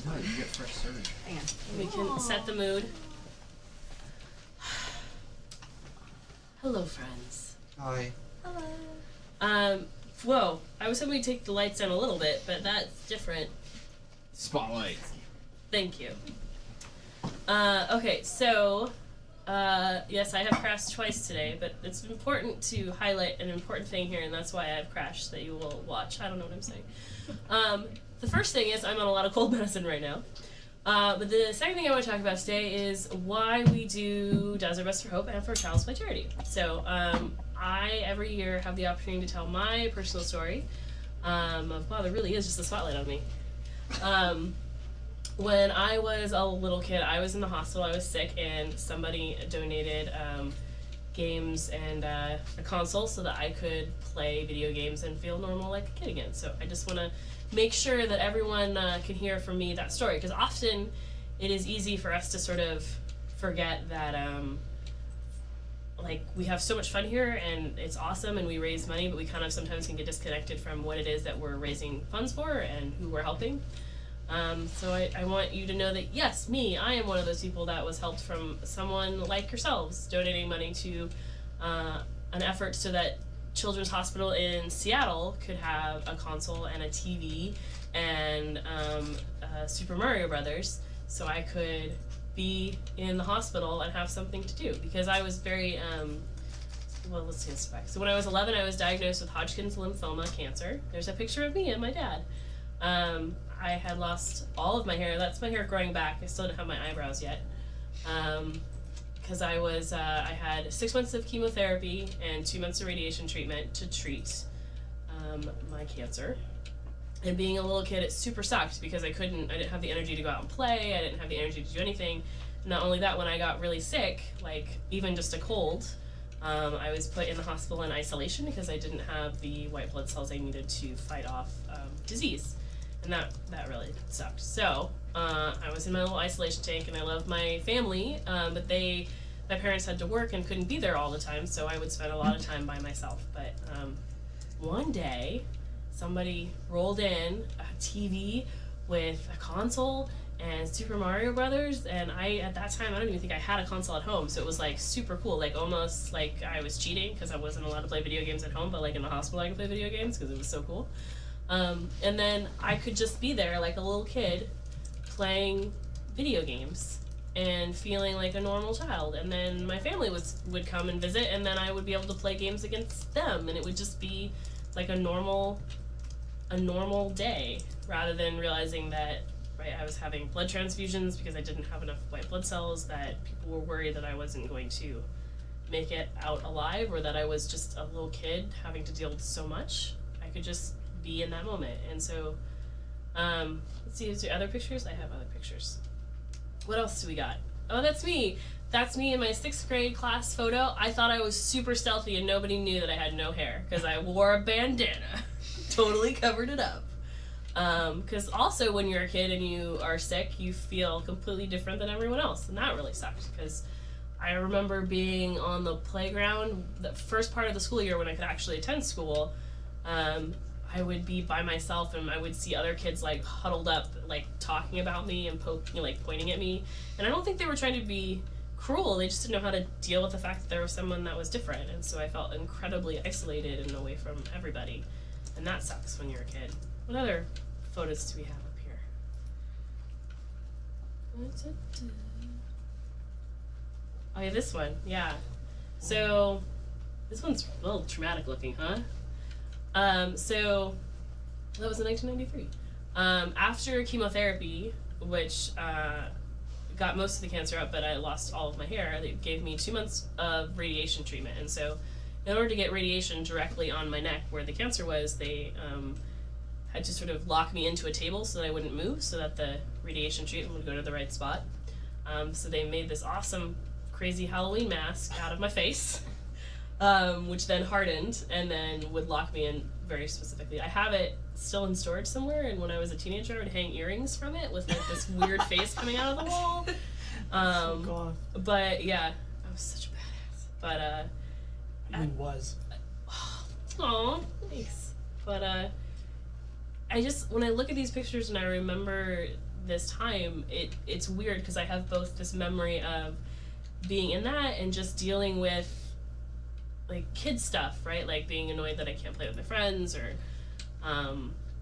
No, you get fresh surge. Hang on. We can set the mood. Hello, friends. Hi. Whoa, I was hoping we'd take the lights down a little bit, but that's different. Spotlight. Thank you. Okay, so, yes, I have crashed twice today, but it's important to highlight an important thing here, and that's why I've crashed that you will watch. I don't know what I'm saying. The first thing is I'm on a lot of cold medicine right now. But the second thing I want to talk about today is why we do Does Our Best for Hope and for Child's Play Charity. So, I, every year, have the opportunity to tell my personal story of, wow, there really is just a spotlight on me. When I was a little kid, I was in the hospital, I was sick, and somebody donated games and a console so that I could play video games and feel normal like a kid again. So I just want to make sure that everyone can hear from me that story, because often it is easy for us to sort of forget that like we have so much fun here and it's awesome and we raise money, but we kind of sometimes can get disconnected from what it is that we're raising funds for and who we're helping. So I want you to know that yes, I am one of those people that was helped from someone like yourselves donating money to an effort so that Children's Hospital in Seattle could have a console and a TV and Super Mario Brothers, so I could be in the hospital and have something to do, because I was very well, let's get back. So when I was 11, I was diagnosed with Hodgkin's lymphoma cancer. There's a picture of me and my dad. I had lost all of my hair. That's my hair growing back. I still didn't have my eyebrows yet. Because I had 6 months of chemotherapy and 2 months of radiation treatment to treat my cancer. And being a little kid, it super sucked because I didn't have the energy to go out and play. I didn't have the energy to do anything. Not only that, when I got really sick, like even just a cold, I was put in the hospital in isolation because I didn't have the white blood cells I needed to fight off disease. And that really sucked. So I was in my little isolation tank, and I loved my family, but my parents had to work and couldn't be there all the time, so I would spend a lot of time by myself. But one day, somebody rolled in a TV with a console and Super Mario Brothers, and at that time, I don't even think I had a console at home, so it was like super cool, like almost like I was cheating because I wasn't allowed to play video games at home, but like in the hospital I could play video games because it was so cool. And then I could just be there like a little kid playing video games and feeling like a normal child, and then my family would come and visit, and then I would be able to play games against them, and it would just be like a normal day, rather than realizing that I was having blood transfusions because I didn't have enough white blood cells, that people were worried that I wasn't going to make it out alive, or that I was just a little kid having to deal with so much. I could just be in that moment. And so let's see, is there other pictures? I have other pictures. What else do we got? Oh, that's me in my 6th grade class photo. I thought I was super stealthy and nobody knew that I had no hair because I wore a bandana. Totally covered it up. Because also when you're a kid and you are sick, you feel completely different than everyone else, and that really sucked, because I remember being on the playground the first part of the school year when I could actually attend school. I would be by myself, and I would see other kids like huddled up, like talking about me and pointing at me. And I don't think they were trying to be cruel. They just didn't know how to deal with the fact that there was someone that was different. And so I felt incredibly isolated and away from everybody. And that sucks when you're a kid. What other photos do we have up here? Oh yeah, this one. Yeah. So this one's a little traumatic looking, huh? So that was in 1993. After chemotherapy, which got most of the cancer out, but I lost all of my hair, they gave me 2 months of radiation treatment. And so in order to get radiation directly on my neck where the cancer was, they had to sort of lock me into a table so that I wouldn't move, so that the radiation treatment would go to the right spot. So they made this awesome, crazy Halloween mask out of my face. Which then hardened and then would lock me in very specifically. I have it still in storage somewhere, and when I was a teenager, I would hang earrings from it with like this weird face coming out of the wall. But yeah, I was such a badass. But was. Oh, thanks. But I just, when I look at these pictures and I remember this time, it's weird because I have both this memory of being in that and just dealing with like kid stuff, right? Like being annoyed that I can't play with my friends, or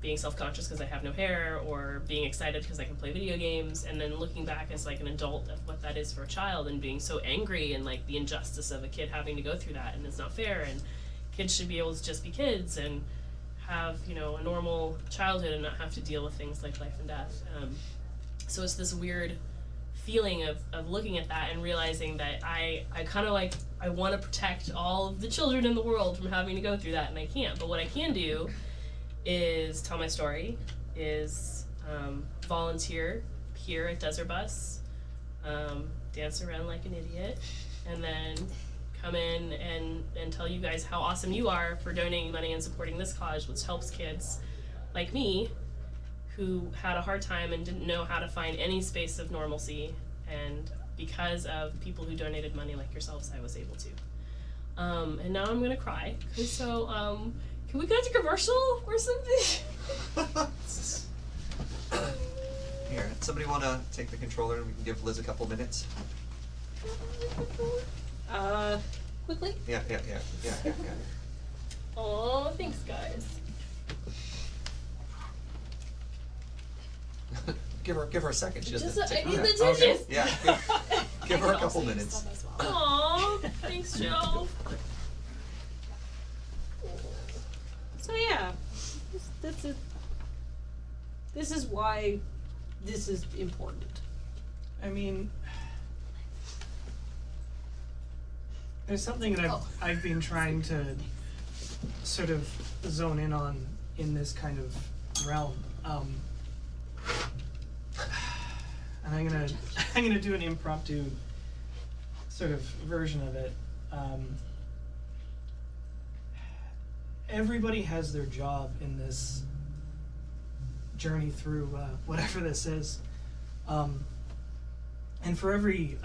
being self-conscious because I have no hair, or being excited because I can play video games, and then looking back as like an adult of what that is for a child and being so angry and like the injustice of a kid having to go through that, and it's not fair, and kids should be able to just be kids and have, you know, a normal childhood and not have to deal with things like life and death. So it's this weird feeling of looking at that and realizing that I kind of like, I want to protect all of the children in the world from having to go through that, and I can't. But what I can do is tell my story, is volunteer here at Desert Bus, dance around like an idiot, and then come in and tell you guys how awesome you are for donating money and supporting this cause, which helps kids like me who had a hard time and didn't know how to find any space of normalcy, and because of people who donated money like yourselves, I was able to. And now I'm gonna cry. So can we go to commercial or something? Here, somebody want to take the controller and we can give Liz a couple minutes? Quickly? Yeah. Oh, thanks, guys. Give her a second. She doesn't Just, I take need the Okay. dishes. Yeah, give her a couple minutes. Aw, thanks, Joe. So yeah, this is why this is important. I mean, there's something that I've been trying to sort of zone in on in this kind of realm. And I'm gonna do an impromptu sort of version of it. Everybody has their job in this journey through whatever this is. And for every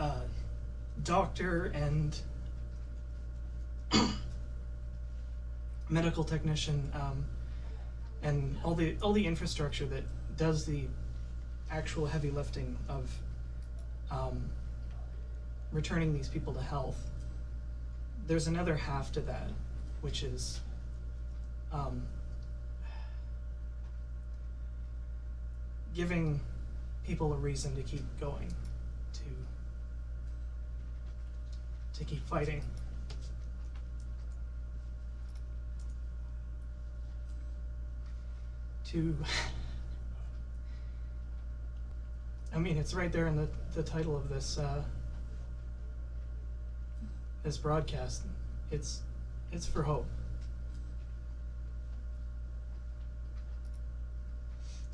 doctor and medical technician and all the infrastructure that does the actual heavy lifting of returning these people to health, there's another half to that, which is giving people a reason to keep going, to keep fighting. I mean, it's right there in the title of this this broadcast. It's for hope.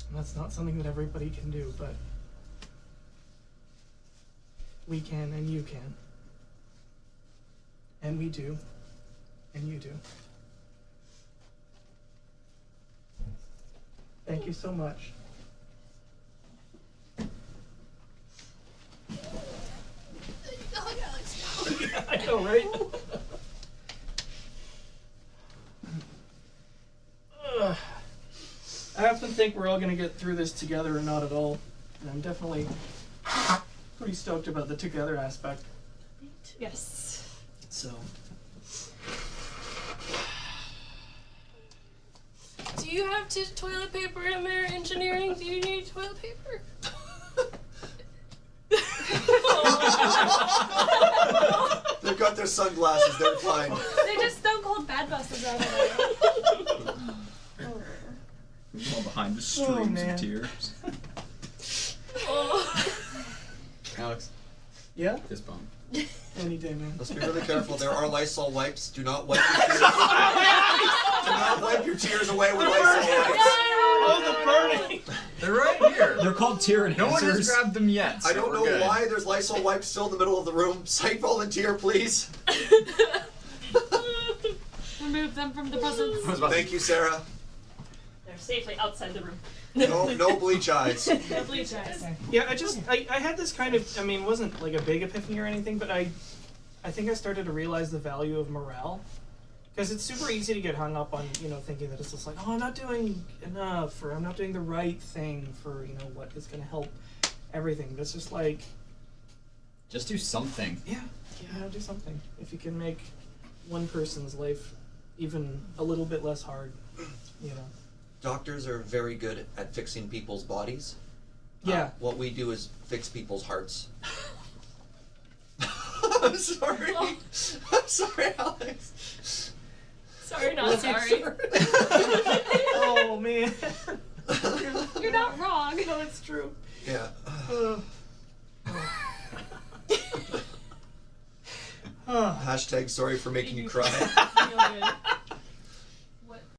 And that's not something that everybody can do, but we can, and you can. And we do, and you do. Thank you so much. I know, right? I often think we're all going to get through this together, or not at all. And I'm definitely pretty stoked about the together aspect. Yes. So. Do you have toilet paper in there, engineering? Do you need toilet paper? They've got their sunglasses, they're fine. They just Stone Cold Bad Busters out of Fall behind the streams man. of tears. Alex, Yeah? fist bump. Any day, man. Let's be really careful. There are Lysol wipes. Do not wipe your tears. Do not wipe your tears away with Lysol wipes. Oh, the burning! They're right here. They're called tear enhancers. No one has grabbed them yet. So I don't we're know good. why there's Lysol wipes still in the middle of the room. Site volunteer, please. Remove them from the presence. I was about to- Thank you, Sarah. They're safely outside the room. No bleach eyes. No bleach eyes. Yeah, I had this kind of, I mean, it wasn't like a big epiphany or anything, but I think I started to realize the value of morale Because it's super easy to get hung up on, thinking that it's just like, oh, I'm not doing enough, or I'm not doing the right thing for, what is going to help everything. But it's just like, Just do something. yeah, do something. If you can make one person's life even a little bit less hard, Doctors are very good at fixing people's bodies. Yeah. What we do is fix people's hearts. I'm sorry. Oh. I'm sorry, Alex. Sorry, not sorry. Oh, man. You're not wrong. No, it's true. Yeah. Oh. Hashtag sorry for making you cry. Feel good.